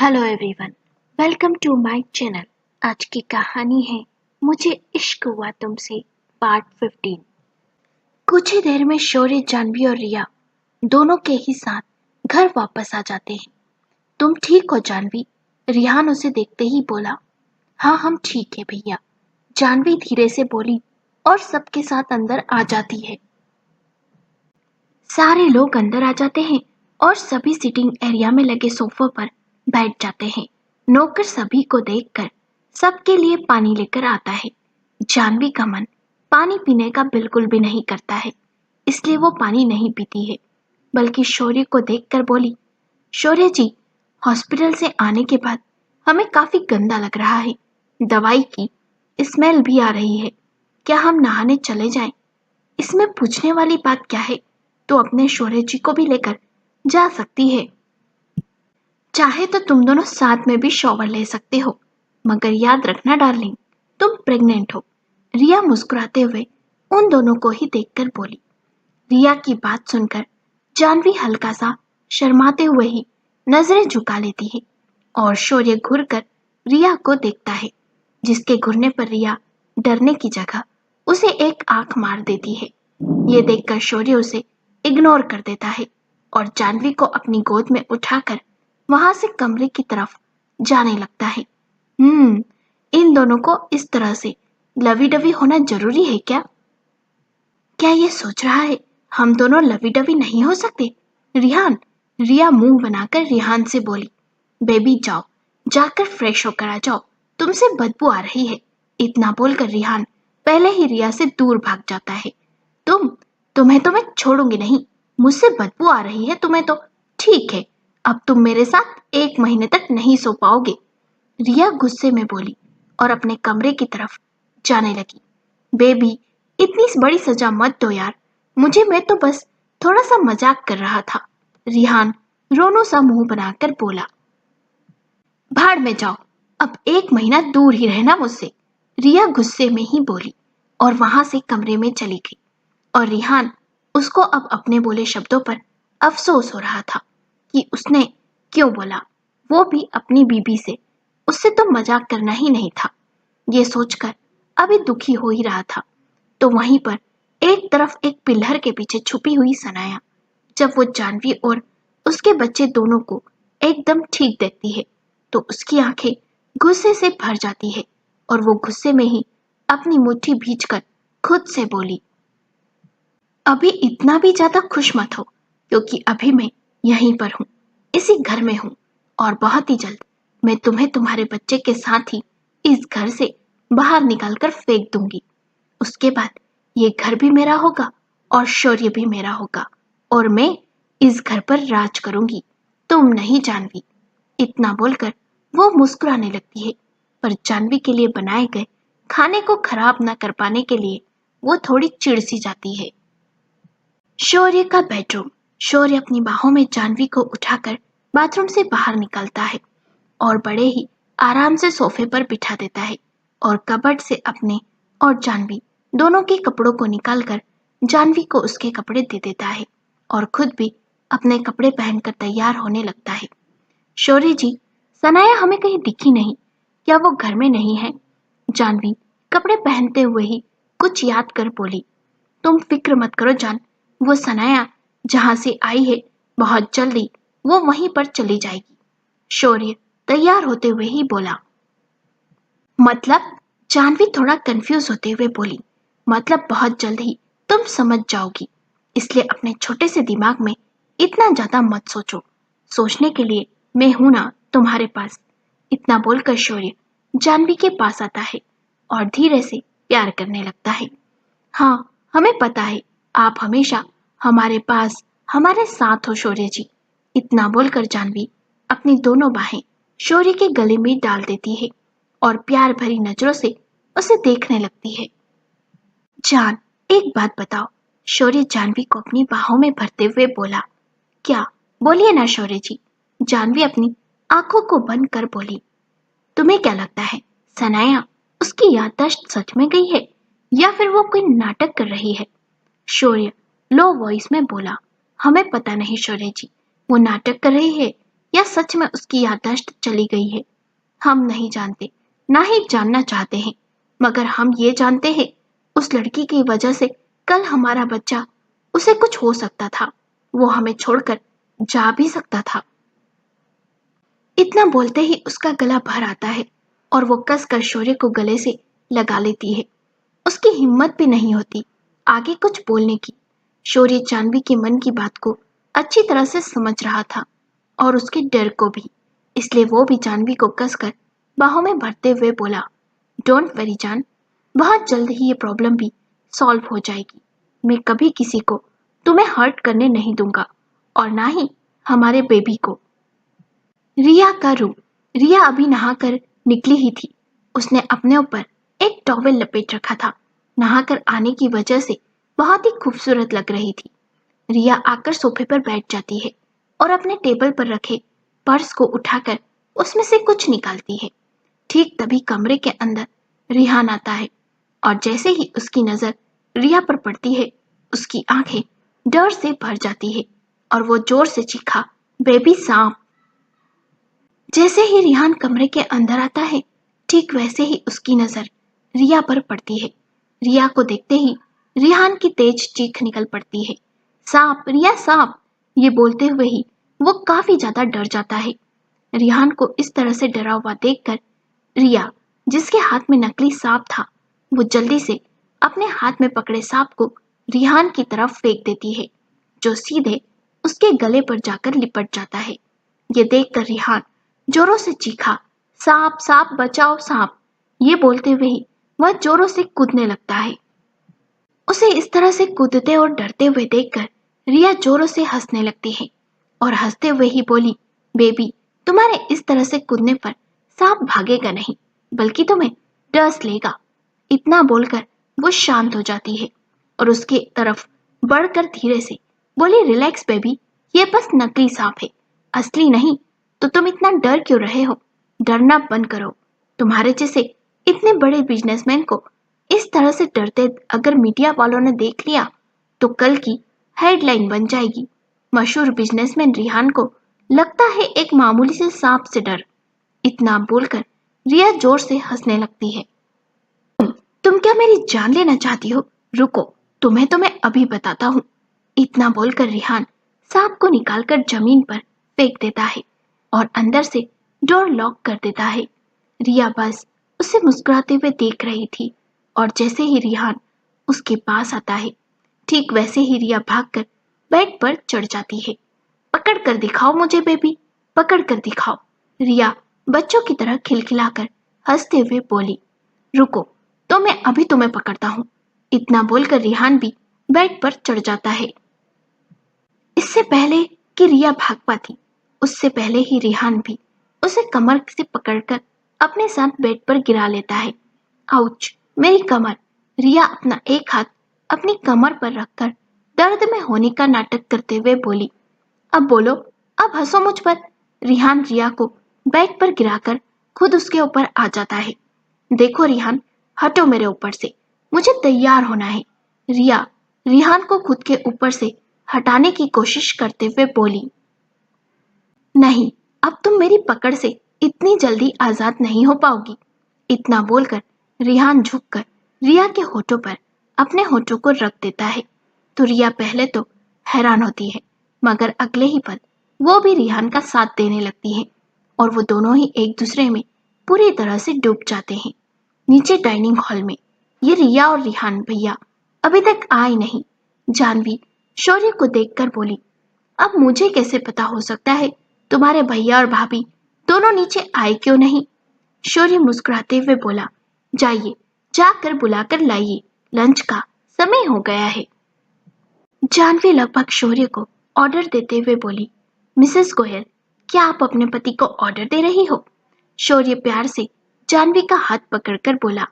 Hello everyone, welcome to my channel. आज की कहानी है मुझे इश्क हुआ तुमसे पार्ट 15। कुछ ही देर में शौर्य, जानवी और रिया दोनों के ही साथ घर वापस आ जाते हैं। तुम ठीक हो जानवी? रिहान उसे देखते ही बोला। हाँ, हम ठीक है भैया, जानवी धीरे से बोली और सबके साथ अंदर आ जाती है। सारे लोग अंदर आ जाते हैं और सभी सिटिंग एरिया में लगे सोफों पर बैठ जाते हैं। नौकर सभी को देखकर सबके लिए पानी लेकर आता है। जानवी का मन पानी पीने का बिल्कुल भी नहीं करता है, इसलिए वो पानी नहीं पीती है, बल्कि शौर्य को देखकर बोली, शौर्य जी, हॉस्पिटल से आने के बाद हमें काफी गंदा लग रहा है। दवाई की स्मेल भी आ रही है। क्या हम नहाने चले जाएं? इसमें पूछने वाली बात क्या है? तो अपने शौर्य जी को भी लेकर जा सकती है। चाहे तो तुम दोनों साथ में भी शॉवर ले सकते हो, मगर याद रखना डार्लिंग, तुम प्रेग्नेंट हो। रिया मुस्कुराते हुए उन दोनों को ही देखकर बोली। रिया की बात सुनकर जानवी हल्का सा शर्माते हुए ही नजरें झुका लेती है और शौर्य घूरकर रिया को देखता है, जिसके घूरने पर रिया डरने की जगह उसे एक आंख मार देती है। ये देखकर शौर्य उसे इग्नोर कर देता है और जानवी को अपनी गोद में उठाकर वहां से कमरे की तरफ जाने लगता है। इन दोनों को इस तरह से लवी डवी होना जरूरी है क्या? क्या ये सोच रहा है हम दोनों लवी डवी नहीं हो सकते? रिहान, रिया मुंह बनाकर रिहान से बोली, बेबी जाओ, जाकर फ्रेश होकर आ जाओ, तुमसे बदबू आ रही है। इतना बोलकर रिहान पहले ही रिया से दूर भाग जाता है। तुम्हें तो मैं छोड़ूंगी नहीं, मुझसे बदबू आ रही है तुम्हें तो। ठीक है, अब तुम मेरे साथ 1 महीने तक नहीं सो पाओगे, रिया गुस्से में बोली और अपने कमरे की तरफ जाने लगी। बेबी, इतनी बड़ी सजा मत दो यार मुझे, मैं तो बस थोड़ा सा मजाक कर रहा था, रिहान रोनो सा मुंह बनाकर बोला। भाड़ में जाओ, अब 1 महीना दूर ही रहना मुझसे, रिया गुस्से में ही बोली और वहां से कमरे में चली गई। और रिहान उसको अब अपने बोले शब्दों पर अफसोस हो रहा था कि उसने क्यों बोला, वो भी अपनी बीबी से। उससे तो मजाक करना ही नहीं था। ये सोचकर अभी दुखी हो ही रहा था, तो वहीं पर एक तरफ एक पिल्लर के पीछे छुपी हुई सनाया, जब वो जानवी और उसके बच्चे दोनों को एकदम ठीक देखती है तो उसकी आंखें गुस्से से भर जाती है और वो गुस्से में ही अपनी मुट्ठी भींचकर खुद से बोली, अभी इतना भी ज्यादा खुश मत हो, क्योंकि अभी मैं यहीं पर हूँ, इसी घर में हूँ, और बहुत ही जल्द मैं तुम्हें तुम्हारे बच्चे के साथ ही इस घर से बाहर निकालकर फेंक दूंगी। उसके बाद ये घर भी मेरा होगा और शौर्य भी मेरा होगा और मैं इस घर पर राज करूंगी, तुम नहीं जानवी। इतना बोलकर वो मुस्कुराने लगती है, पर जानवी के लिए बनाए गए खाने को खराब न कर पाने के लिए वो थोड़ी चिढ़ सी जाती है। शौर्य का बेडरूम। शौर्य अपनी बाहों में जानवी को उठाकर बाथरूम से बाहर निकलता है और बड़े ही आराम से सोफे पर बिठा देता है और कबर्ड से अपने और जानवी दोनों के कपड़ों को निकालकर जानवी को उसके कपड़े दे देता है और खुद भी अपने कपड़े पहनकर तैयार होने लगता है। शौर्य जी, सनाया हमें कहीं दिखी नहीं, क्या वो घर में नहीं है? जानवी कपड़े पहनते हुए ही कुछ याद कर बोली, तुम फिक्र मत करो जान, वो सनाया जहां से आई है बहुत जल्दी वो वहीं पर चली जाएगी। शौर्य तैयार होते हुए ही बोला। मतलब? जानवी थोड़ा कंफ्यूज होते हुए बोली, मतलब बहुत जल्द ही तुम समझ जाओगी, इसलिए अपने छोटे से दिमाग में इतना ज्यादा मत सोचो, सोचने के लिए मैं हूं ना तुम्हारे पास। इतना बोलकर शौर्य जानवी के पास आता है और धीरे से प्यार करने लगता है। हाँ, हमें पता है आप हमेशा हमारे पास हमारे साथ हो शौर्य जी। इतना बोलकर जानवी अपनी दोनों बाहें शौर्य के गले में डाल देती है और प्यार भरी नजरों से उसे देखने लगती है। जान, एक बात बताओ, शौर्य जानवी को अपनी बाहों में भरते हुए बोला। क्या? बोलिए ना शौर्य जी, जानवी अपनी आंखों को बंद कर बोली। तुम्हें क्या लगता है सनाया उसकी याददाश्त सच में गई है या फिर वो कोई नाटक कर रही है? शौर्य लो वॉइस में बोला, हमें पता नहीं शौर्य जी, वो नाटक कर रही है या सच में उसकी याददाश्त चली गई है। हम नहीं जानते, ना ही जानना चाहते हैं, मगर हम ये जानते हैं उस लड़की की वजह से कल हमारा बच्चा, उसे कुछ हो सकता था, वो हमें छोड़कर जा भी सकता था। इतना बोलते ही उसका गला भर आता है और वो कसकर शौर्य को गले से लगा लेती है। उसकी हिम्मत भी नहीं होती आगे कुछ बोलने की। शौर्य जानवी के मन की बात को अच्छी तरह से समझ रहा था और उसके डर को भी, इसलिए वो भी जानवी को कसकर बाहों में भरते हुए बोला, डोंट वरी जान, बहुत जल्द ही ये प्रॉब्लम भी सॉल्व हो जाएगी। मैं कभी किसी को तुम्हें हर्ट करने नहीं दूंगा और ना ही हमारे बेबी को। रिया का रूप। रिया अभी नहाकर निकली ही थी। उसने अपने ऊपर एक टॉवेल लपेट रखा था। नहाकर आने की वजह से बहुत ही खूबसूरत लग रही थी। रिया आकर सोफे पर बैठ जाती है और अपने टेबल पर रखे पर्स को उठाकर उसमें से कुछ निकालती है। ठीक तभी कमरे के अंदर रिहान आता है और जैसे ही उसकी नजर रिया पर पड़ती है, उसकी आंखें डर से भर जाती है और वो जोर से चीखा, बेबी सांप। जैसे ही रिहान कमरे के अंदर आता है, ठीक वैसे ही उसकी नजर रिया पर पड़ती है। रिया को देखते ही रिहान की तेज चीख निकल पड़ती है, सांप, रिया सांप। ये बोलते हुए ही वो काफी ज्यादा डर जाता है। रिहान को इस तरह से डरा हुआ देखकर रिया, जिसके हाथ में नकली सांप था, वो जल्दी से अपने हाथ में पकड़े सांप को रिहान की तरफ फेंक देती है, जो सीधे उसके गले पर जाकर लिपट जाता है। ये देखकर रिहान जोरों से चीखा, सांप सांप बचाओ सांप। ये बोलते हुए ही वह जोरों से कूदने लगता है। उसे इस तरह से कूदते और डरते हुए देखकर रिया जोरों से हंसने लगती है और हंसते हुए ही बोली, बेबी, तुम्हारे इस तरह से कूदने पर सांप भागेगा नहीं, बल्कि तुम्हें डस लेगा। इतना बोलकर वो शांत हो जाती है और उसकी तरफ बढ़कर धीरे से बोली, रिलैक्स बेबी, ये बस नकली सांप है, असली नहीं। तो तुम इतना डर क्यों रहे हो? डरना बंद करो। तुम्हारे जैसे इतने बड़े बिजनेसमैन को इस तरह से डरते अगर मीडिया वालों ने देख लिया तो कल की हेडलाइन बन जाएगी, मशहूर बिजनेसमैन रिहान को लगता है एक मामूली से सांप से डर। इतना बोलकर रिया जोर से हंसने लगती है। तुम क्या मेरी जान लेना चाहती हो? रुको, तुम्हें तो मैं अभी बताता हूँ। इतना बोलकर रिहान सांप को निकालकर जमीन पर फेंक देता है और अंदर से डोर लॉक कर देता है। रिया बस उसे मुस्कुराते हुए देख रही थी और जैसे ही रिहान उसके पास आता है, ठीक वैसे ही रिया भागकर बेड पर चढ़ जाती है। पकड़ कर दिखाओ मुझे बेबी, पकड़ कर दिखाओ। रिया बच्चों की तरह खिलखिलाकर हंसते हुए बोली, रुको, तो मैं अभी तुम्हें पकड़ता हूँ। इतना बोलकर रिहान भी बेड पर चढ़ जाता है। इससे पहले कि रिया भाग पाती, उससे पहले ही रिहान भी उसे कमर से पकड़कर अपने साथ बेड पर गिरा लेता है। आउच, मेरी कमर। रिया अपना एक हाथ अपनी कमर पर रखकर दर्द में होने का नाटक करते हुए बोली, अब बोलो, अब हंसो मुझ पर। रिहान रिया को बेड पर गिराकर खुद उसके ऊपर आ जाता है। देखो रिहान, हटो मेरे ऊपर से, मुझे तैयार होना है। रिया रिहान को खुद के ऊपर से हटाने की कोशिश करते हुए बोली, नहीं, अब तुम मेरी पकड़ से इतनी जल्दी आजाद नहीं हो पाओगी। इतना बोलकर रिहान झुककर रिया के होठों पर अपने होठों को रख देता है। तो रिया पहले तो हैरान होती है, मगर अगले ही पल वो भी रिहान का साथ देने लगती है और वो दोनों ही एक दूसरे में पूरी तरह से डूब जाते हैं। नीचे डाइनिंग हॉल में ये रिया और रिहान भैया अभी तक आए नहीं। जानवी शौर्य को देखकर बोली, अब मुझे कैसे पता हो सकता है तुम्हारे भैया और भाभी दोनों नीचे आए क्यों नहीं? शौर्य मुस्कुराते हुए बोला, जाइए, जाकर बुलाकर लाइए, लंच का समय हो गया है। जानवी लगभग शौर्य को ऑर्डर देते हुए बोली, मिसेस गोयल, क्या आप अपने पति को ऑर्डर दे रही हो? शौर्य प्यार से जानवी का हाथ पकड़कर बोला,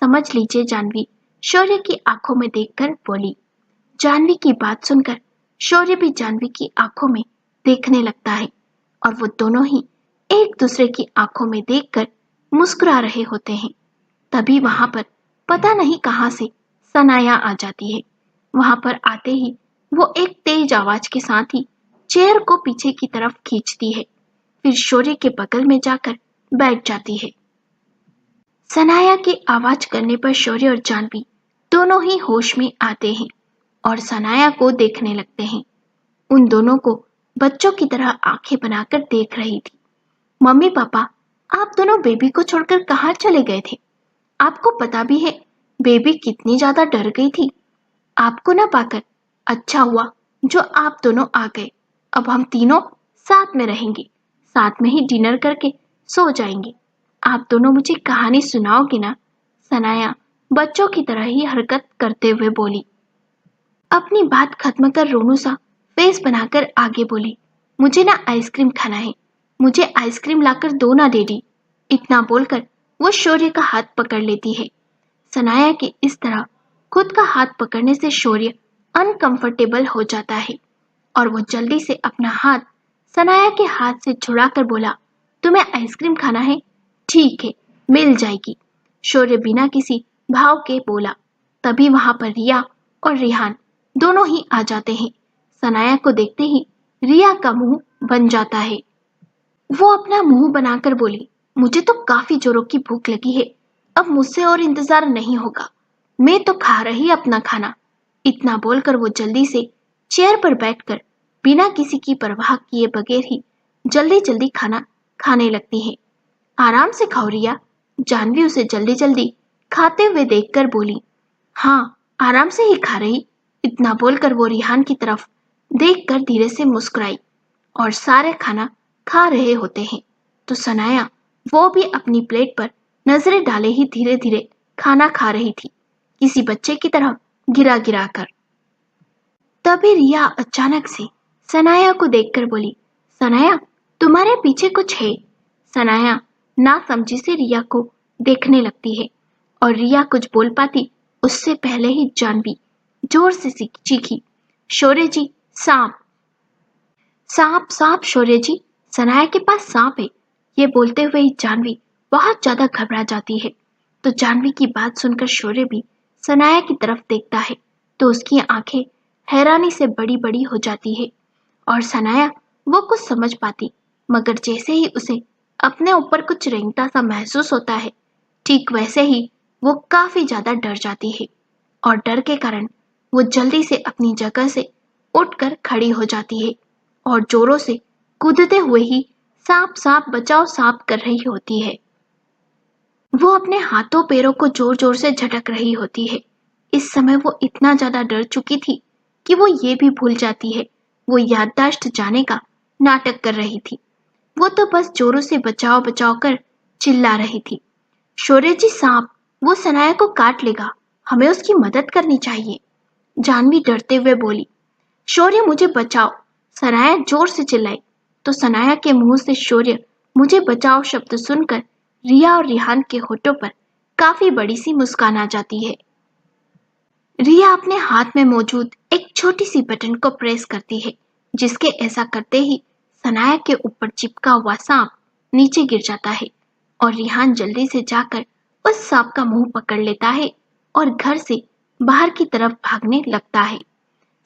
समझ लीजिए जानवी, शौर्य की आंखों में देखकर बोली। जानवी की बात सुनकर शौर्य भी जानवी की आंखों में देखने लगता है और वो दोनों ही एक दूसरे की आंखों में देखकर मुस्कुरा रहे होते हैं। तभी वहां पर पता नहीं कहां से सनाया आ जाती है। वहां पर आते ही वो एक तेज आवाज के साथ ही चेयर को पीछे की तरफ खींचती है फिर शौर्य के बगल में जाकर बैठ जाती है। सनाया की आवाज करने पर शौर्य और जानवी दोनों ही होश में आते हैं और सनाया को देखने लगते हैं। उन दोनों को बच्चों की तरह आंखें बनाकर देख रही थी। मम्मी पापा, आप दोनों बेबी को छोड़कर कहाँ चले गए थे? आपको पता भी है बेबी कितनी ज्यादा डर गई थी। आपको ना पाकर अच्छा हुआ जो आप दोनों आ गए। अब हम तीनों साथ में रहेंगे, साथ में ही डिनर करके सो जाएंगे। आप दोनों मुझे कहानी सुनाओगे ना? सनाया बच्चों की तरह ही हरकत करते हुए बोली। अपनी बात खत्म कर रोनू सा फेस बनाकर आगे बोली, मुझे ना आइसक्रीम खाना है, मुझे आइसक्रीम लाकर दो ना डैडी। इतना बोलकर वो शौर्य का हाथ पकड़ लेती है। सनाया के इस तरह खुद का हाथ पकड़ने से शौर्य अनकंफर्टेबल हो जाता है और वो जल्दी से अपना हाथ सनाया के हाथ से छुड़ाकर बोला, तुम्हें आइसक्रीम खाना है? ठीक है, मिल जाएगी। शौर्य बिना किसी भाव के बोला। तभी वहां पर रिया और रिहान दोनों ही आ जाते हैं। सनाया को देखते ही रिया का मुंह बन जाता है। वो अपना मुंह बनाकर बोली, मुझे तो काफी जोरों की भूख लगी है, अब मुझसे और इंतजार नहीं होगा, मैं तो खा रही अपना खाना। इतना बोलकर वो जल्दी से चेयर पर बैठकर बिना किसी की परवाह किए बगैर ही जल्दी जल्दी खाना खाने लगती है। आराम से खाओ रिया। जानवी उसे जल्दी जल्दी खाते हुए देखकर बोली। हाँ, आराम से ही खा रही। इतना बोलकर वो रिहान की तरफ देखकर धीरे से मुस्कुराई और सारे खाना खा रहे होते हैं तो सनाया वो भी अपनी प्लेट पर नजरें डाले ही धीरे धीरे खाना खा रही थी, किसी बच्चे की तरह गिरा गिरा कर। तभी रिया अचानक से सनाया को देखकर बोली, सनाया, तुम्हारे पीछे कुछ है। सनाया नासमझी से रिया को देखने लगती है और रिया कुछ बोल पाती उससे पहले ही जानवी जोर से चीखी, शौर्य जी, सांप! सांप सांप शौर्य जी, सनाया के पास सांप है। ये बोलते हुए ही जानवी बहुत ज्यादा घबरा जाती है। तो जानवी की बात सुनकर शौर्य भी सनाया की तरफ देखता है तो उसकी आंखें हैरानी से बड़ी बड़ी हो जाती है और सनाया वो कुछ समझ पाती, मगर जैसे ही उसे अपने ऊपर कुछ रेंगता सा महसूस होता है, ठीक वैसे ही वो काफी ज्यादा डर जाती है और डर के कारण वो जल्दी से अपनी जगह से उठकर खड़ी हो जाती है और जोरों से कूदते हुए ही सांप सांप बचाओ सांप कर रही होती है। वो अपने हाथों पैरों को जोर जोर से झटक रही होती है। इस समय वो इतना ज्यादा डर चुकी थी कि वो ये भी भूल जाती है वो याददाश्त जाने का नाटक कर रही थी। वो तो बस जोरों से बचाओ बचाओ कर चिल्ला रही थी, शौर्य जी, सांप! वो सनाया को काट लेगा, हमें उसकी मदद करनी चाहिए। जानवी डरते हुए बोली। शौर्य, मुझे बचाओ! सनाया जोर से चिल्लाई तो सनाया के मुंह से शौर्य मुझे बचाओ शब्द सुनकर रिया और रिहान के होठों पर काफी बड़ी सी मुस्कान आ जाती है। रिया अपने हाथ में मौजूद एक छोटी सी बटन को प्रेस करती है, जिसके ऐसा करते ही सनाया के ऊपर चिपका हुआ सांप नीचे गिर जाता है और रिहान जल्दी से जाकर उस सांप का मुंह पकड़ लेता है और घर से बाहर की तरफ भागने लगता है।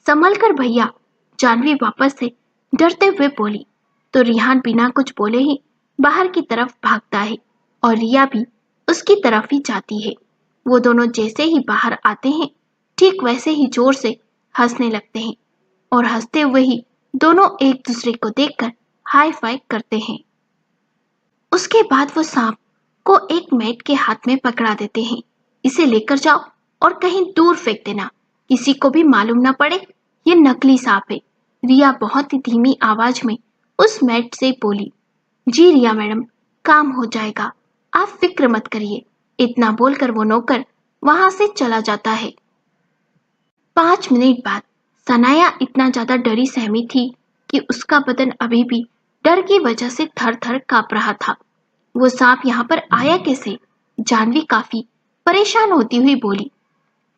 संभल कर भैया! जानवी वापस से डरते हुए बोली तो रिहान बिना कुछ बोले ही बाहर की तरफ भागता है और रिया भी उसकी तरफ ही जाती है। वो दोनों जैसे ही बाहर आते हैं ठीक वैसे ही जोर से हंसने लगते हैं और हंसते हुए ही दोनों एक दूसरे को देखकर हाई फाई करते हैं। उसके बाद वो सांप को एक मैट के हाथ में पकड़ा देते हैं। इसे लेकर जाओ और कहीं दूर फेंक देना, किसी को भी मालूम ना पड़े ये नकली सांप है। रिया बहुत ही धीमी आवाज में उस मैट से बोली। जी रिया मैडम, काम हो जाएगा, आप फिक्र मत करिए। इतना बोलकर वो नौकर वहां से चला जाता है। 5 मिनट बाद सनाया इतना ज्यादा डरी सहमी थी कि उसका बदन अभी भी डर की वजह से थर थर कांप रहा था। वो सांप यहाँ पर आया कैसे? जानवी काफी परेशान होती हुई बोली।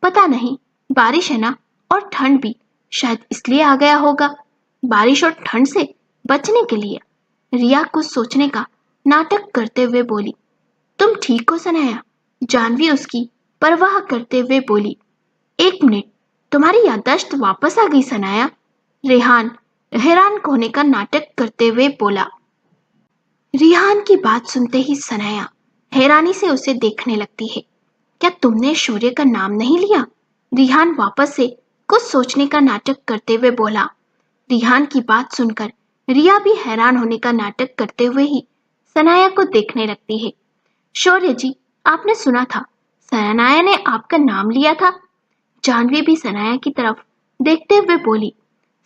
पता नहीं, बारिश है ना और ठंड भी, शायद इसलिए आ गया होगा। बारिश और ठंड से बचने के लिए रिया कुछ सोचने का नाटक करते हुए बोली। तुम ठीक हो सनाया? जानवी उसकी परवाह करते हुए बोली। 1 मिनट, तुम्हारी याददाश्त वापस आ गई सनाया? रेहान हैरान होने का नाटक करते हुए बोला। रिहान की बात सुनते ही सनाया हैरानी से उसे देखने लगती है। क्या तुमने शौर्य का नाम नहीं लिया? रिहान वापस से कुछ सोचने का नाटक करते हुए बोला। रिहान की बात सुनकर रिया भी हैरान होने का नाटक करते हुए ही सनाया को देखने लगती है। शौर्य जी, आपने सुना था, सनाया ने आपका नाम लिया था। जानवी भी सनाया की तरफ देखते हुए बोली।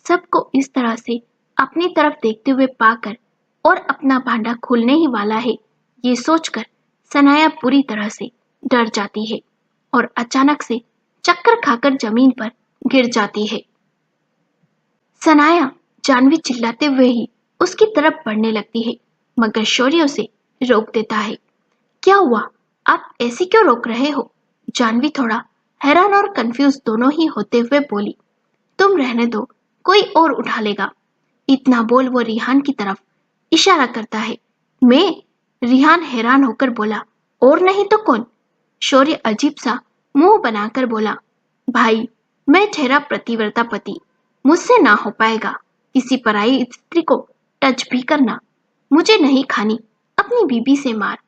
सबको इस तरह से अपनी तरफ देखते हुए पाकर और अपना भांडा खुलने ही वाला है, ये सोचकर सनाया पूरी तरह से डर जाती है और अचानक से चक्कर खाकर जमीन पर गिर जाती है। सनाया जानवी चिल्लाते हुए ही उसकी तरफ बढ़ने लगती है, मगर शौर्य उसे रोक देता है। क्या हुआ? आप ऐसे क्यों रोक रहे हो? जानवी थोड़ा हैरान और कंफ्यूज दोनों ही होते हुए बोली। तुम रहने दो, कोई और उठा लेगा। इतना बोल वो रिहान की तरफ इशारा करता है। मैं? रिहान हैरान होकर बोला। और नहीं तो कौन? शौर्य अजीब सा मुंह बनाकर बोला। भाई, मैं ठहरा प्रतिव्रता पति, मुझसे ना हो पाएगा किसी पराई स्त्री को टच भी करना। मुझे नहीं खानी अपनी बीबी से मार,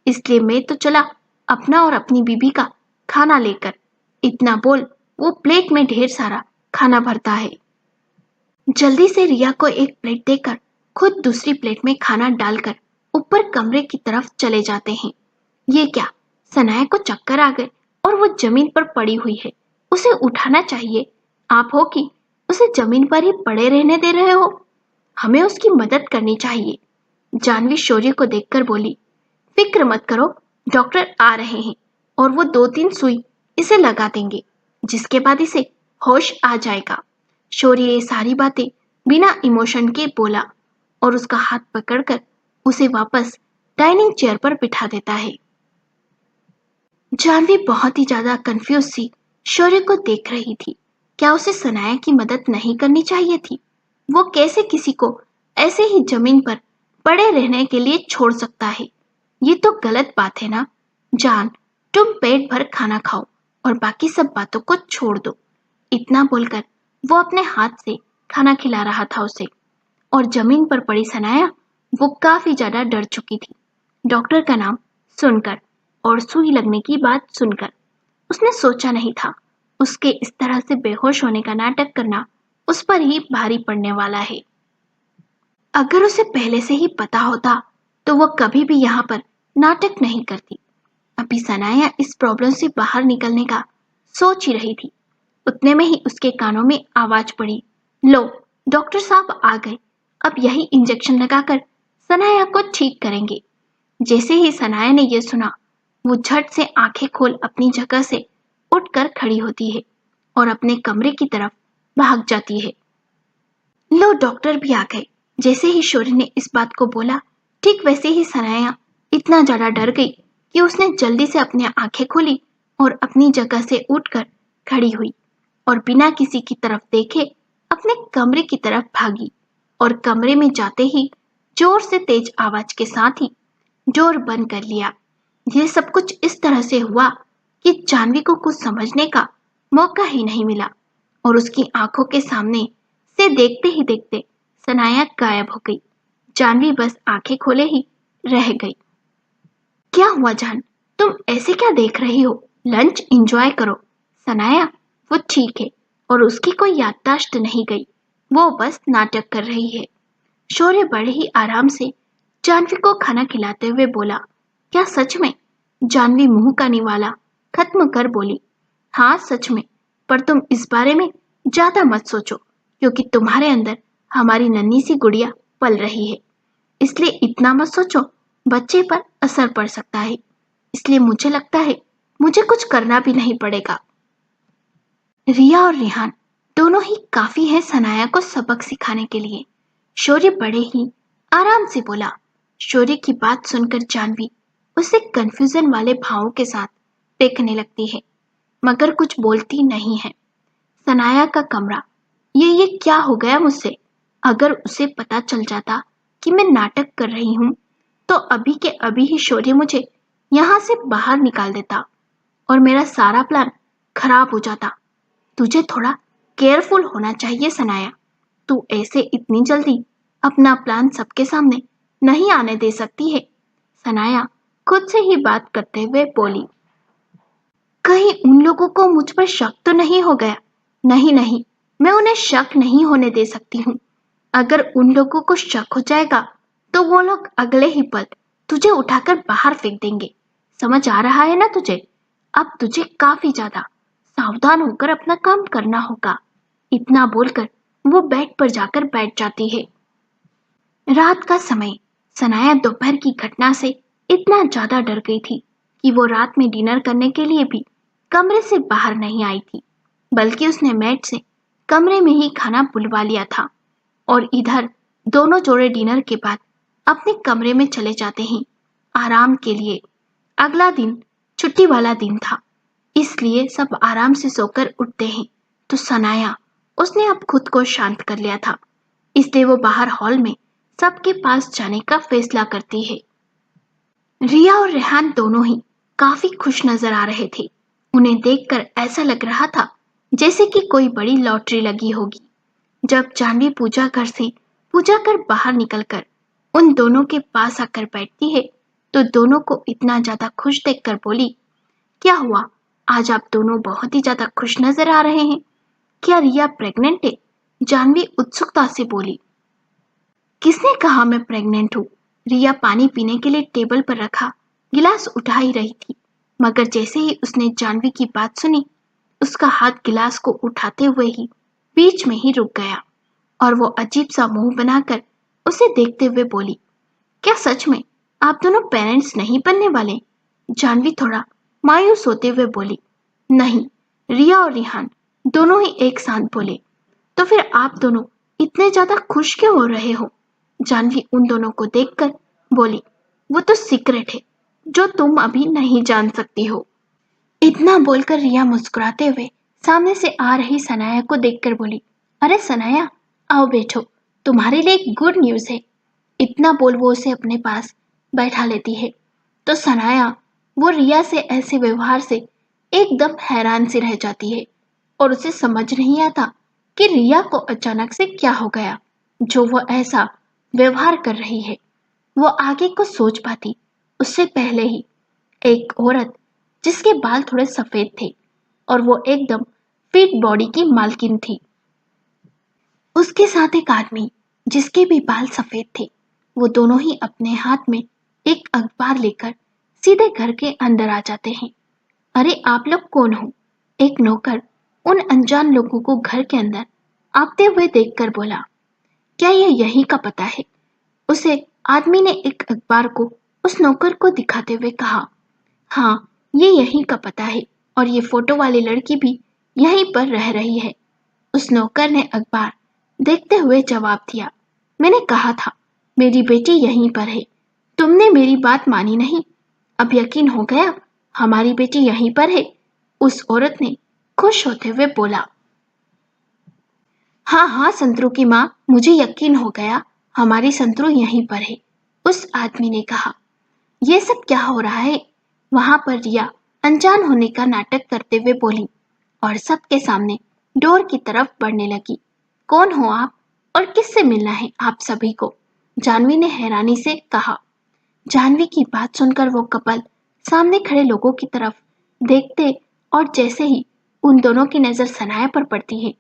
इसलिए मैं तो चला अपना और अपनी बीबी का खाना लेकर। इतना बोल वो प्लेट में ढेर सारा खाना भरता है। जल्दी से रिया को एक प्लेट देकर खुद दूसरी प्लेट में खाना डालकर ऊपर कमरे की तरफ चले जाते हैं। ये क्या? सनाया को चक्कर आ गए और वो जमीन पर पड़ी हुई है, उसे उठाना चाहिए। आप हो कि उसे जमीन पर ही पड़े रहने दे रहे हो? हमें उसकी मदद करनी चाहिए। जानवी शौर्य को देखकर बोली। फिक्र मत करो, डॉक्टर आ रहे हैं और वो 2-3 सुई इसे लगा देंगे, जिसके बाद इसे होश आ जाएगा। शौर्य ये सारी बातें बिना इमोशन के बोला और उसका हाथ पकड़कर उसे वापस डाइनिंग चेयर पर बिठा देता है। जानवी बहुत ही ज्यादा कंफ्यूज सी शौर्य को देख रही थी। क्या उसे सनाया की मदद नहीं करनी चाहिए थी? वो कैसे किसी को ऐसे ही जमीन पर पड़े रहने के लिए छोड़ सकता है? ये तो गलत बात है ना। जान, तुम पेट भर खाना खाओ और बाकी सब बातों को छोड़ दो। इतना बोलकर वो अपने हाथ से खाना खिला रहा था उसे। और जमीन पर पड़ी सनाया, वो काफी ज्यादा डर चुकी थी डॉक्टर का नाम सुनकर और सुई लगने की बात सुनकर। उसने सोचा नहीं था उसके इस तरह से बेहोश होने का नाटक करना उस पर ही भारी पड़ने वाला है। अगर उसे पहले से ही पता होता तो वो कभी भी यहाँ पर नाटक नहीं करती। अभी सनाया इस प्रॉब्लम से बाहर निकलने का सोच ही रही थी। उतने में ही उसके कानों में आवाज पड़ी। लो, डॉक्टर साहब आ गए। अब यही इंजेक्शन लगाकर सनाया को ठीक करेंगे। जैसे ही सनाया ने यह सुना, वो झट से आंखें खोल अपनी जगह से उठकर खड़ी होती है और अपने कमरे की तरफ भाग जाती है। लो, डॉक्टर भी आ गए। जैसे ही शौर्य ने इस बात को बोला, ठीक वैसे ही सनाया इतना ज्यादा डर गई कि उसने जल्दी से अपनी आंखें खोली और अपनी जगह से उठकर खड़ी हुई और बिना किसी की तरफ देखे अपने कमरे की तरफ भागी और कमरे में जाते ही जोर से तेज आवाज के साथ ही डोर बंद कर लिया। यह सब कुछ इस तरह से हुआ कि जानवी को कुछ समझने का मौका ही नहीं मिला और उसकी आंखों के सामने से देखते ही देखते सनाया गायब हो गई। जानवी बस आंखें खोले ही रह गई। क्या हुआ जान? तुम ऐसे क्या देख रही हो? लंच एंजॉय करो। सनाया, वो ठीक है और उसकी कोई याददाश्त नहीं गई, वो बस नाटक कर रही है। शौर्य बड़े ही आराम से जानवी को खाना खिलाते हुए बोला। क्या सच में? जानवी मुंह का निवाला खत्म कर बोली। हाँ सच में, पर तुम इस बारे में ज्यादा मत सोचो क्योंकि तुम्हारे अंदर हमारी नन्ही सी गुड़िया पल रही है, इसलिए इतना मत सोचो, बच्चे पर असर पड़ सकता है। इसलिए मुझे लगता है मुझे कुछ करना भी नहीं पड़ेगा। रिया और रिहान दोनों ही काफी हैं सनाया को सबक सिखाने के लिए। शौर्य बड़े ही आराम से बोला। शौर्य की बात सुनकर जानवी उसे कंफ्यूजन वाले भावों के साथ देखने लगती है, मगर कुछ बोलती नहीं है। सनाया का कमरा, ये क्या हो गया मुझसे? अगर उसे पता चल जाता कि मैं नाटक कर रही हूँ तो अभी के अभी ही शौर्य मुझे यहाँ से बाहर निकाल देता और मेरा सारा प्लान खराब हो जाता। तुझे थोड़ा केयरफुल होना चाहिए सनाया। तू ऐसे इतनी जल्दी अपना प्लान सबके सामने नहीं आने दे सकती है। सनाया खुद से ही बात करते हुए बोली, कहीं उन लोगों को मुझ पर शक तो नहीं हो गया? नहीं नहीं, मैं उन्हें शक नहीं होने दे सकती हूँ। अगर उन लोगों को शक हो जाएगा तो वो लोग अगले ही पल तुझे उठाकर बाहर फेंक देंगे। समझ आ रहा है ना तुझे? अब तुझे काफी ज्यादा सावधान होकर अपना काम करना होगा। इतना बोलकर वो बेड पर जाकर बैठ जाती है। रात का समय। सनाया दोपहर की घटना से इतना ज्यादा डर गई थी कि वो रात में डिनर करने के लिए भी कमरे से बाहर नहीं आई थी, बल्कि उसने मेड से कमरे में ही खाना बुलवा लिया था। और इधर दोनों जोड़े डिनर के बाद अपने कमरे में चले जाते हैं आराम के लिए। अगला दिन छुट्टी वाला दिन था, इसलिए सब आराम से सोकर उठते हैं। तो सनाया, उसने अब खुद को शांत कर लिया था, इसलिए वो बाहर हॉल में सबके पास जाने का फैसला करती है। रिया और रेहान दोनों ही काफी खुश नजर आ रहे थे। उन्हें देखकर ऐसा लग रहा था जैसे कि कोई बड़ी लॉटरी लगी होगी। जब जानवी पूजा घर से पूजा कर बाहर निकलकर उन दोनों के पास आकर बैठती है तो दोनों को इतना ज्यादा खुश देखकर बोली, क्या हुआ? आज आप दोनों बहुत ही ज्यादा खुश नजर आ रहे हैं। क्या रिया प्रेग्नेंट है? जानवी उत्सुकता से बोली। किसने कहा मैं प्रेग्नेंट हूँ? रिया पानी पीने के लिए टेबल पर रखा गिलास उठा ही रही थी, मगर जैसे ही उसने जानवी की बात सुनी, उसका हाथ गिलास को उठाते हुए ही बीच में ही रुक गया और वो अजीब सा मुंह बनाकर उसे देखते हुए बोली, क्या सच में आप दोनों पेरेंट्स नहीं बनने वाले? जानवी थोड़ा मायूस होते हुए बोली, नहीं। रिया और रिहान दोनों ही एक साथ बोले। तो फिर आप दोनों इतने ज्यादा खुश क्यों हो रहे हो? जानवी उन दोनों को देखकर बोली, वो तो सीक्रेट है जो तुम अभी नहीं जान सकती हो। इतना बोलकर रिया मुस्कुराते हुए सामने से आ रही सनाया को देखकर बोली, अरे सनाया, आओ बैठो, तुम्हारे लिए एक गुड न्यूज है। इतना बोल वो उसे अपने पास बैठा लेती है। तो सनाया वो रिया से ऐसे व्यवहार से एकदम हैरान सी रह जाती है और उसे समझ नहीं आता कि रिया को अचानक से क्या हो गया जो वो ऐसा व्यवहार कर रही है। वो आगे को सोच पाती उससे पहले ही एक औरत जिसके बाल थोड़े सफेद थे और वो एकदम फिट बॉडी की मालकिन थी, उसके साथ एक आदमी जिसके भी बाल सफेद थे, वो दोनों ही अपने हाथ में एक अखबार लेकर सीधे घर के अंदर आ जाते हैं। अरे आप लोग कौन हो? एक नौकर उन अनजान लोगों को घर के अंदर आते हुए देखकर बोला, क्या ये यही का पता है? उसे आदमी ने एक अखबार को उस नौकर को दिखाते हुए कहा, हाँ, ये यहीं का पता है और ये फोटो वाली लड़की भी यहीं पर रह रही है। उस नौकर ने अखबार देखते हुए जवाब दिया, मैंने कहा था मेरी बेटी यहीं पर है, तुमने मेरी बात मानी नहीं। अब यकीन हो गया हमारी बेटी यहीं पर है? उस औरत ने खुश होते हुए बोला। हाँ हाँ संतरू की माँ, मुझे यकीन हो गया हमारी संतरू यहीं पर है, उस आदमी ने कहा। ये सब क्या हो रहा है? वहां पर रिया अनजान होने का नाटक करते हुए बोली और सबके सामने डोर की तरफ बढ़ने लगी। कौन हो आप और किससे मिलना है आप सभी को? जानवी ने हैरानी से कहा। जानवी की बात सुनकर वो कपल सामने खड़े लोगों की तरफ देखते और जैसे ही उन दोनों की नजर सनाया पर पड़ती है,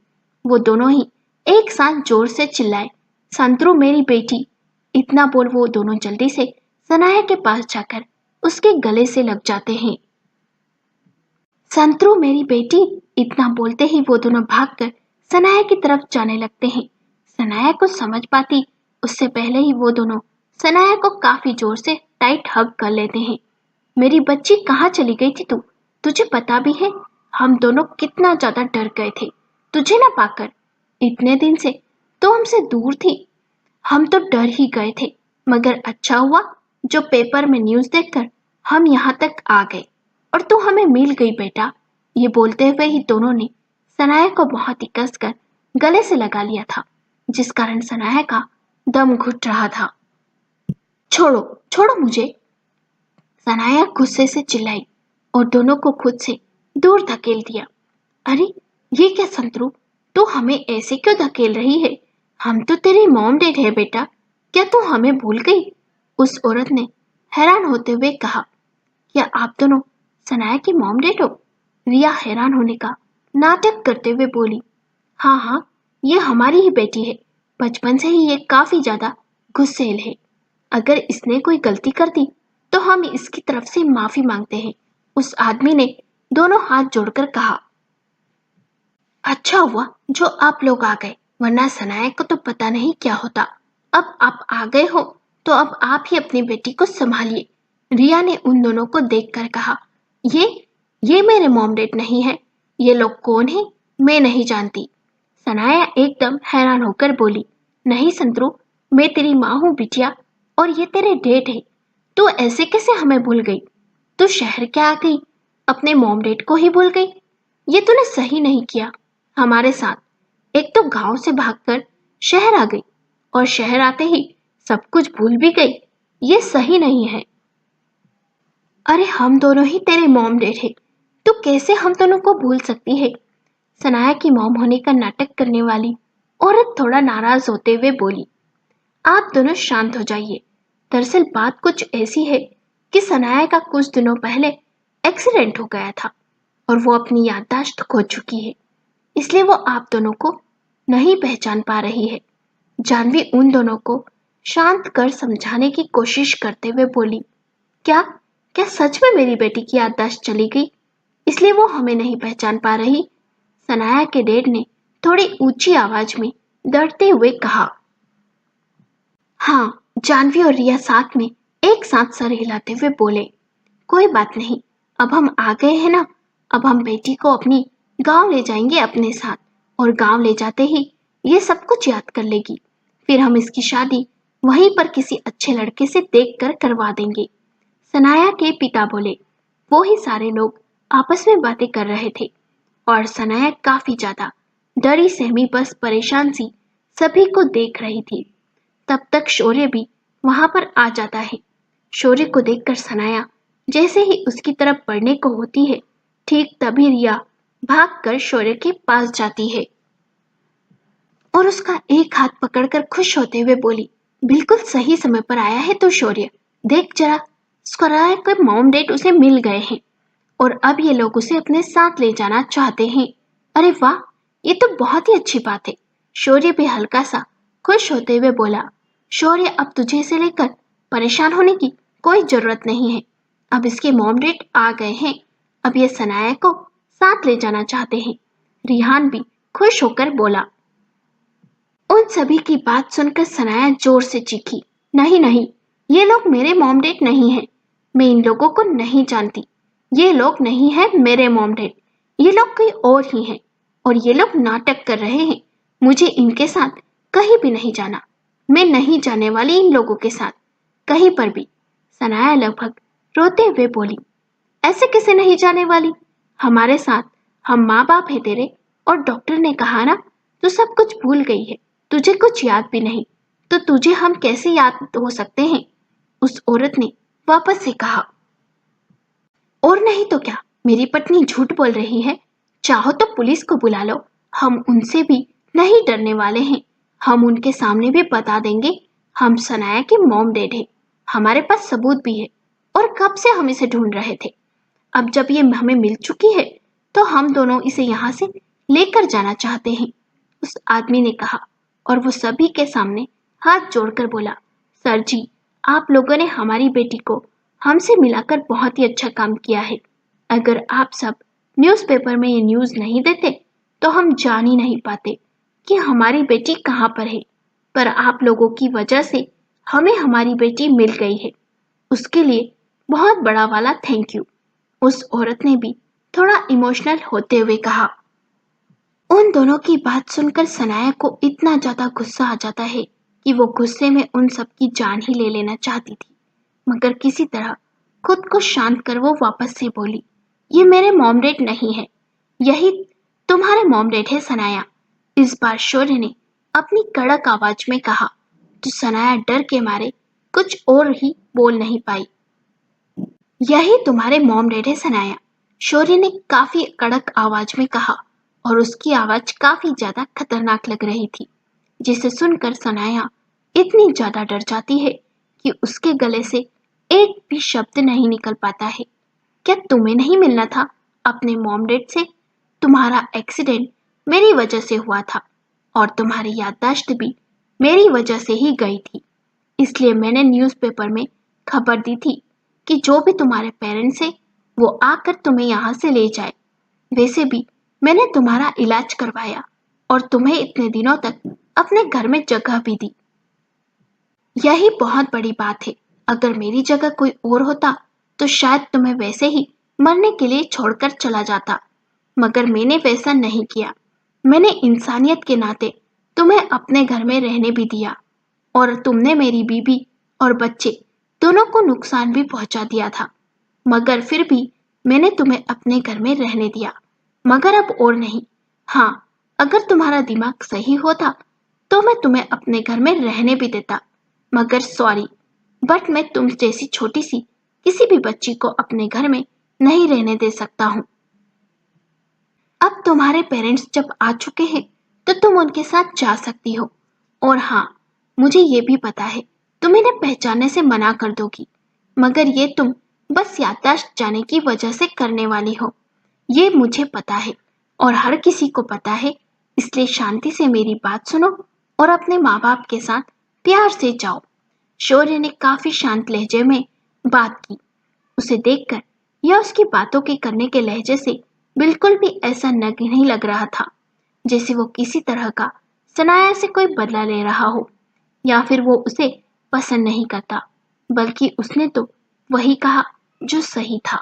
वो दोनों ही एक साथ जोर से चिल्लाए, संतरू मेरी बेटी। इतना बोल वो दोनों जल्दी से सनाया के पास जाकर उसके गले से लग जाते हैं। संतरू मेरी बेटी, इतना बोलते ही वो दोनों भागकर सनाया की तरफ जाने लगते हैं। सनाया कुछ समझ पाती उससे पहले ही वो दोनों सनाया को काफी जोर से टाइट हग कर लेते हैं। मेरी बच्ची कहाँ चली गई थी तू? तुझे पता भी है हम दोनों कितना ज्यादा डर गए थे तुझे ना पाकर। इतने दिन से तो हमसे दूर थी, हम तो डर ही गए थे, मगर अच्छा हुआ जो पेपर में न्यूज़ देखकर हम यहाँ तक आ गए और तू हमें मिल गई बेटा। ये बोलते हुए ही दोनों ने सनाया को बहुत ही कसकर गले से लगा लिया था, जिस कारण सनाया का दम घुट रहा था। छोड़ो छोड़ो मुझे, सनाया गुस्से से चिल्लाई और दोनों को खुद से दूर धकेल दिया। अरे ये क्या संतरू, तू हमें ऐसे क्यों धकेल रही है? हम तो तेरी मॉम डैड है बेटा, क्या तू हमें भूल गई? उस औरत ने हैरान होते हुए कहा, क्या आप दोनों सनाया की मॉम डैड हो? रिया हैरान होने का नाटक करते हुए बोली, हाँ हाँ, ये हमारी ही बेटी है। बचपन से ही ये काफी ज्यादा गुस्सैल है। अगर इसने कोई गलती कर दी तो हम इसकी तरफ से माफी मांगते हैं। उस आदमी ने दोनों हाथ जोड़कर कहा, अच्छा हुआ जो आप लोग आ गए, वरना सनाया को तो पता नहीं क्या होता। अब आप आ गए हो तो अब आप ही अपनी बेटी को संभालिए। रिया ने उन दोनों को देखकर कहा, ये ये मेरे मॉम डैड नहीं है। ये लोग कौन है? मैं नहीं जानती। सनाया एकदम हैरान होकर बोली, नहीं संतरू, मैं तेरी माँ हूँ बिटिया, और ये तेरे डैड है। तू ऐसे कैसे हमें भूल गई? तू शहर क्या आ गई? अपने मॉम डैड को ही भूल गई? ये तूने सही नहीं किया हमारे साथ। एक तो गांव से भागकर शहर आ गई और शहर आते ही सब कुछ भूल भी गई। ये सही नहीं है। अरे हम दोनों ही तेरे मॉम डैड है, तू कैसे हम दोनों को भूल सकती है? सनाया की मॉम होने का नाटक करने वाली औरत थोड़ा नाराज होते हुए बोली, आप दोनों शांत हो जाइए। दरअसल बात कुछ ऐसी है कि सनाया का कुछ दिनों पहले एक्सीडेंट हो गया था और वो अपनी याददाश्त खो चुकी है, इसलिए वो आप दोनों को नहीं पहचान पा रही है। जानवी उन दोनों को शांत कर समझाने की कोशिश करते हुए बोली, क्या क्या सच में मेरी बेटी की याददाश्त चली गई, इसलिए वो हमें नहीं पहचान पा रही? सनाया के डैड ने थोड़ी ऊंची आवाज में डरते हुए कहा। हाँ, जानवी और रिया साथ में एक साथ सर हिलाते हुए बोले, कोई बात नहीं, अब हम आ गए हैं ना, अब हम बेटी को अपनी गांव ले जाएंगे अपने साथ, और गांव ले जाते ही ये सब कुछ याद कर लेगी। फिर हम इसकी शादी वहीं पर किसी अच्छे लड़के से देखकर करवा देंगे। सनाया के पिता बोले। वो ही सारे लोग आपस में बातें कर रहे थे और सनाया काफी ज्यादा डरी सहमी बस परेशान सी सभी को देख रही थी। तब तक शौर्य भी वहां पर आ जाता है। शौर्य को देखकर सनाया जैसे ही उसकी तरफ बढ़ने को होती है, ठीक तभी रिया भागकर शौर्य के पास जाती है और उसका एक हाथ पकड़कर खुश होते हुए बोली, बिल्कुल सही समय पर आया है तो शौर्य, देख जरा, सनाया के मॉम डैड उसे मिल गए हैं और अब ये लोग उसे अपने साथ ले जाना चाहते हैं। अरे वाह, ये तो बहुत ही अच्छी बात है। शौर्य भी हल्का सा खुश होते हुए बोला, शौर्य अब तुझे इसे लेकर परेशान होने की कोई जरूरत नहीं है। अब इसके मॉम डैड आ गए हैं, अब ये सनाया को साथ ले जाना चाहते हैं। रिहान भी खुश होकर बोला। उन सभी की बात सुनकर सनाया जोर से चीखी, नहीं नहीं, ये लोग मेरे मॉम डैड नहीं हैं। मैं इन लोगों को नहीं जानती। ये लोग नहीं हैं मेरे मॉम डैड, ये लोग कोई और ही हैं और ये लोग नाटक कर रहे हैं। मुझे इनके साथ कहीं भी नहीं जाना। मैं नहीं जाने वाली इन लोगों के साथ कहीं पर भी। सनाया लगभग रोते हुए बोली, ऐसे कैसे नहीं जाने वाली? हमारे साथ हम माँ बाप है तेरे, और डॉक्टर ने कहा ना तू सब कुछ भूल गई है, तुझे कुछ याद भी नहीं, तो तुझे हम कैसे याद हो सकते हैं? उस औरत ने वापस से कहा। और नहीं तो क्या, मेरी पत्नी झूठ बोल रही है। चाहो तो पुलिस को बुला लो, हम उनसे भी नहीं डरने वाले हैं। हम उनके सामने भी बता देंगे हम सनाया के मॉम डैड है। हमारे पास सबूत भी है और कब से हम इसे ढूंढ रहे थे। अब जब ये हमें मिल चुकी है तो हम दोनों इसे यहाँ से लेकर जाना चाहते हैं, उस आदमी ने कहा और वो सभी के सामने हाथ जोड़कर बोला, सर जी, आप लोगों ने हमारी बेटी को हमसे मिलाकर बहुत ही अच्छा काम किया है। अगर आप सब न्यूज़पेपर में ये न्यूज़ नहीं देते तो हम जान ही नहीं पाते कि हमारी बेटी कहाँ पर है। पर आप लोगों की वजह से हमें हमारी बेटी मिल गई है, उसके लिए बहुत बड़ा वाला थैंक यू। उस औरत ने भी थोड़ा इमोशनल होते हुए कहा। उन दोनों की बात सुनकर सनाया को इतना ज्यादा गुस्सा आ जाता है कि वो गुस्से में उन सब की जान ही ले लेना चाहती थी, मगर किसी तरह खुद को शांत कर वो वापस से बोली, ये मेरे मॉम डैड नहीं है, यही तुम्हारे मॉम डैड है सनाया। इस बार शौर्य ने अपनी कड़क आवाज में कहा तो सनाया डर के मारे कुछ और ही बोल नहीं पाई। यही तुम्हारे मॉम डैड है सनाया, शौर्य ने काफी कड़क आवाज में कहा और उसकी आवाज काफी ज्यादा खतरनाक लग रही थी, जिसे सुनकर सनाया इतनी ज्यादा डर जाती है कि उसके गले से एक भी शब्द नहीं निकल पाता है। क्या तुम्हें नहीं मिलना था अपने मॉम डैड से? तुम्हारा एक्सीडेंट मेरी वजह से हुआ था और तुम्हारी याददाश्त भी मेरी वजह से ही गई थी। इसलिए मैंने न्यूज़पेपर में खबर दी थी कि जो भी तुम्हारे पेरेंट्स हैं वो आकर तुम्हें यहाँ से ले जाए। वैसे भी मैंने तुम्हारा इलाज करवाया और तुम्हें इतने दिनों तक अपने घर में जगह भी दी। यही बहुत बड़ी बात है। अगर मेरी जगह कोई और होता तो शायद तुम्हें वैसे ही मरने के लिए छोड़कर चला जाता, मगर मैंने वैसा नहीं किया। मैंने इंसानियत के नाते तुम्हें अपने घर में रहने भी दिया और तुमने मेरी बीवी और बच्चे दोनों को नुकसान भी पहुंचा दिया था, मगर फिर भी मैंने तुम्हें अपने घर में रहने दिया, मगर अब और नहीं। हाँ, अगर तुम्हारा दिमाग सही होता तो मैं तुम्हें अपने घर में रहने भी देता, मगर सॉरी, बट मैं तुम जैसी छोटी सी किसी भी बच्ची को अपने घर में नहीं रहने दे सकता हूँ। अब तुम्हारे पेरेंट्स जब आ चुके हैं तो तुम उनके साथ जा सकती हो। और हाँ, मुझे ये भी पता है तुम इन्हें पहचानने से मना कर दोगी, मगर ये तुम बस याददाश्त जाने की वजह से करने वाली हो। ये मुझे पता है और हर किसी को पता है, इसलिए शांति से मेरी बात सुनो और अपने माँ बाप के साथ प्यार से जाओ। शौर्य ने काफी शांत लहजे में बात की। उसे देखकर यह उसकी बातों के करने के लहजे से बिल्कुल भी ऐसा नहीं लग रहा था जैसे वो किसी तरह का सनाया से कोई बदला ले रहा हो या फिर वो उसे पसंद नहीं करता, बल्कि उसने तो वही कहा जो सही था।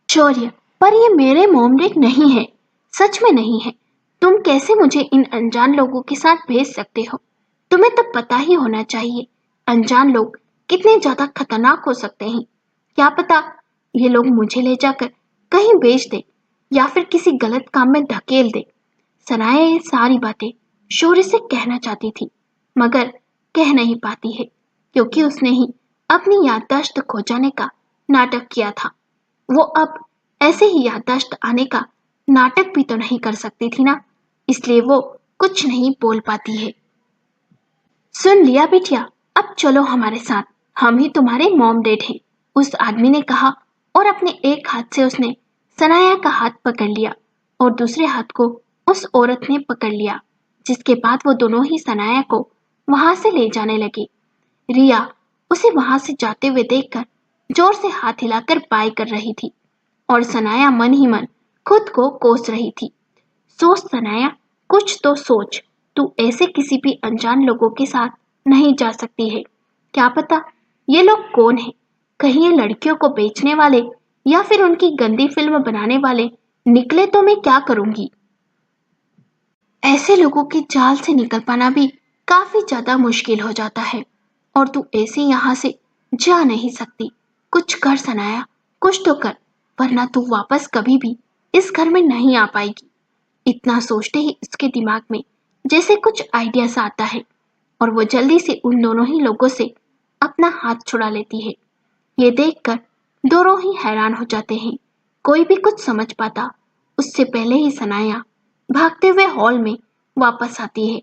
शौर्य, पर ये मेरे मॉम डैड नहीं है, सच में नहीं है। तुम कैसे मुझे इन अनजान लोगों के साथ भेज सकते हो? तुम्हें तो पता ही होना चाहिए अनजान लोग कितने ज्यादा खतरनाक हो सकते हैं। क्या पता ये लोग मुझे ले जाकर कहीं बेच दे या फिर किसी गलत काम में धकेल दे। सनाया ये सारी बातें शौर्य से कहना चाहती थी, मगर कह नहीं पाती है क्योंकि उसने ही अपनी याददाश्त खो जाने का नाटक किया था। वो अब ऐसे ही याददाश्त आने का नाटक भी तो नहीं कर सकती थी ना, इसलिए वो कुछ नहीं बोल पाती है। सुन लिया बिटिया, अब चलो हमारे साथ, हम ही तुम्हारे मॉम डैड हैं, उस आदमी ने कहा और अपने एक हाथ से उसने सनाया का हाथ पकड़ लिया और दूसरे हाथ को उस औरत ने पकड़ लिया, जिसके बाद वो दोनों ही सनाया को वहां से ले जाने लगे। रिया उसे वहां से जाते हुए देखकर जोर से हाथ हिलाकर बाय कर रही थी और सनाया मन ही मन खुद को कोस रही थी। सोच सनाया, कुछ तो सोच, तू ऐसे किसी भी अनजान लोगों के साथ नहीं जा सकती है। क्या पता ये लोग कौन है, कहीं ये लड़कियों को बेचने वाले या फिर उनकी गंदी फिल्म बनाने वाले निकले तो मैं क्या करूंगी। ऐसे लोगों के जाल से निकल पाना भी काफी ज्यादा मुश्किल हो जाता है और तू ऐसे यहाँ से जा नहीं सकती। कुछ कर सनाया, कुछ तो कर, वरना तू वापस कभी भी इस घर में नहीं आ पाएगी। इतना सोचते ही उसके दिमाग में जैसे कुछ आइडिया सा आता है और वो जल्दी से उन दोनों ही लोगों से अपना हाथ छुड़ा लेती है। ये देखकर दोनों ही हैरान हो जाते हैं, कोई भी कुछ समझ पाता उससे पहले ही सनाया भागते हुए हॉल में वापस आती है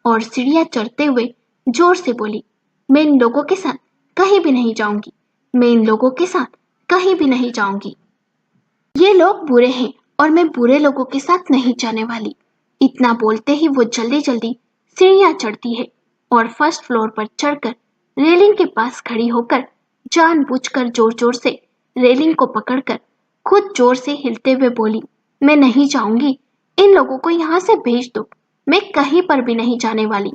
और सीढ़ियां चढ़ते हुए जोर से बोली, मैं इन लोगों के साथ कहीं भी नहीं जाऊंगी, मैं इन लोगों के साथ कहीं भी नहीं जाऊंगी। ये लोग बुरे हैं और मैं बुरे लोगों के साथ नहीं जाने वाली। इतना बोलते ही वो जल्दी जल्दी सीढ़ियां चढ़ती है और फर्स्ट फ्लोर पर चढ़कर रेलिंग के पास खड़ी होकर जानबूझकर जोर जोर से रेलिंग को पकड़कर खुद जोर से हिलते हुए बोली, मैं नहीं जाऊंगी, इन लोगों को यहाँ से भेज दो, मैं कहीं पर भी नहीं जाने वाली।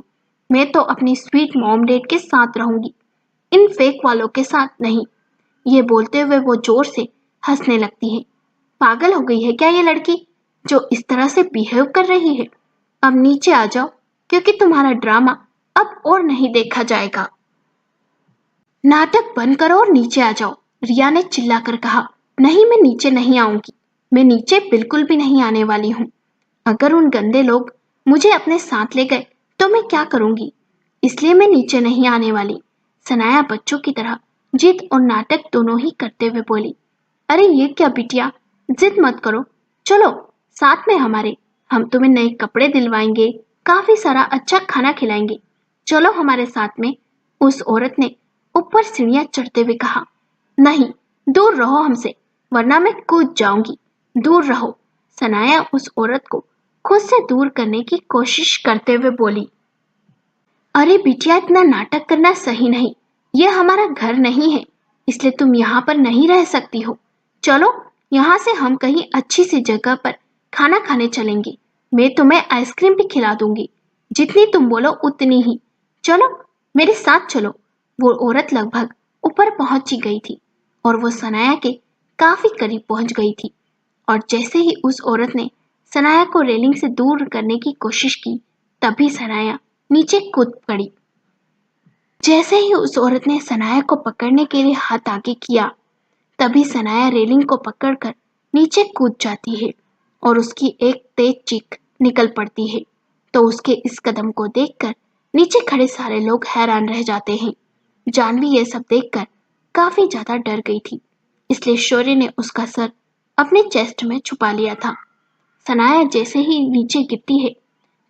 मैं तो अपनी स्वीट मॉम डैड के साथ रहूंगी, इन फेक वालों के साथ नहीं। ये बोलते हुए वो जोर से हंसने लगती है। पागल हो गई है क्या ये लड़की जो इस तरह से बिहेव कर रही है? अब नीचे आ जाओ क्योंकि तुम्हारा ड्रामा अब और नहीं देखा जाएगा। नाटक बंद करो और नीचे आ जाओ, रिया ने चिल्लाकर कहा। नहीं, मैं नीचे नहीं आऊंगी, मैं नीचे बिल्कुल भी नहीं आने वाली हूँ। अगर उन गंदे लोग मुझे अपने साथ ले गए तो मैं क्या करूंगी, इसलिए मैं नीचे नहीं आने वाली। सनाया बच्चों की तरह जिद और नाटक दोनों ही करते हुए बोली, अरे ये क्या बिटिया, जिद मत करो, चलो साथ में हमारे, हम तुम्हें नए कपड़े दिलवाएंगे, काफी सारा अच्छा खाना खिलाएंगे, चलो हमारे साथ में। उस औरत ने ऊपर सीढ़ियां चढ़ते हुए कहा, नहीं, दूर रहो हमसे, वरना मैं कूद जाऊंगी। दूर रहो। सनाया उस औरत को खुद से दूर करने की कोशिश करते हुए बोली, अरे बिटिया, इतना नाटक करना सही नहीं। यह हमारा घर नहीं है, इसलिए तुम यहाँ पर नहीं रह सकती हो। चलो, यहाँ से हम कहीं अच्छी सी जगह पर खाना खाने चलेंगे। मैं तुम्हें आइसक्रीम भी खिला दूंगी, जितनी तुम बोलो उतनी ही। चलो, मेरे साथ चलो। वो औरत लगभग ऊपर पहुंची गई थी और वो सनाया के काफी करीब पहुंच गई थी। और जैसे ही उस औरत ने सनाया को रेलिंग से दूर करने की कोशिश की, तभी सनाया नीचे कूद पड़ी। जैसे ही उस औरत ने सनाया को पकड़ने के लिए हाथ आगे किया, तभी सनाया रेलिंग को पकड़कर नीचे कूद जाती है और उसकी एक तेज चीख निकल पड़ती है। तो उसके इस कदम को देखकर नीचे खड़े सारे लोग हैरान रह जाते हैं। जानवी ये सब देखकर काफी ज्यादा डर गई थी, इसलिए शौर्य ने उसका सर अपने चेस्ट में छुपा लिया था। सनाया जैसे ही नीचे गिरती है,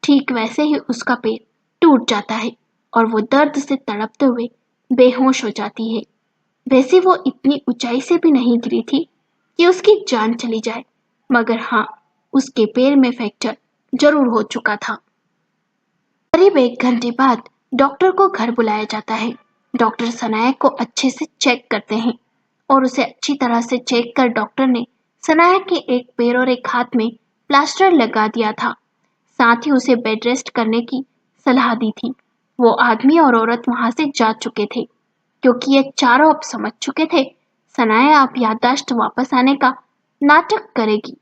ठीक वैसे ही उसका पैर टूट जाता है और वो दर्द से तड़पते हुए बेहोश हो जाती है। वैसे वो इतनी ऊंचाई से भी नहीं गिरी थी कि उसकी जान चली जाए, मगर हाँ, उसके पैर में फ्रैक्चर जरूर हो चुका था। करीब 1 घंटे बाद डॉक्टर को घर बुलाया जाता है। डॉक्टर सनाया को अच्छे से चेक करते हैं और उसे अच्छी तरह से चेक कर डॉक्टर ने सनाया के एक पैर और एक हाथ में प्लास्टर लगा दिया था। साथ ही उसे बेड रेस्ट करने की सलाह दी थी। वो आदमी और औरत वहां से जा चुके थे, क्योंकि ये चारों अब समझ चुके थे सनाया अब याददाश्त वापस आने का नाटक करेगी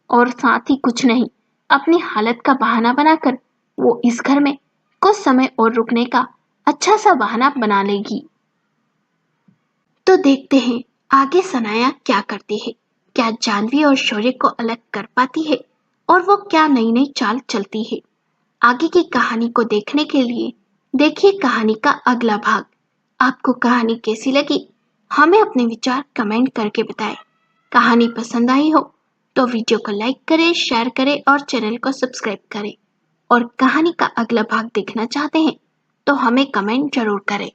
और साथ ही कुछ नहीं, अपनी हालत का बहाना बनाकर वो इस घर में कुछ समय और रुकने का अच्छा सा बहाना बना लेगी। तो देखते हैं आगे सनाया क्या करती है। क्या जानवी और शौर्य को अलग कर पाती है और वो क्या नई नई चाल चलती है। आगे की कहानी को देखने के लिए देखिए कहानी का अगला भाग। आपको कहानी कैसी लगी, हमें अपने विचार कमेंट करके बताएं। कहानी पसंद आई हो तो वीडियो को लाइक करें, शेयर करें और चैनल को सब्सक्राइब करें। और कहानी का अगला भाग देखना चाहते हैं तो हमें कमेंट जरूर करें।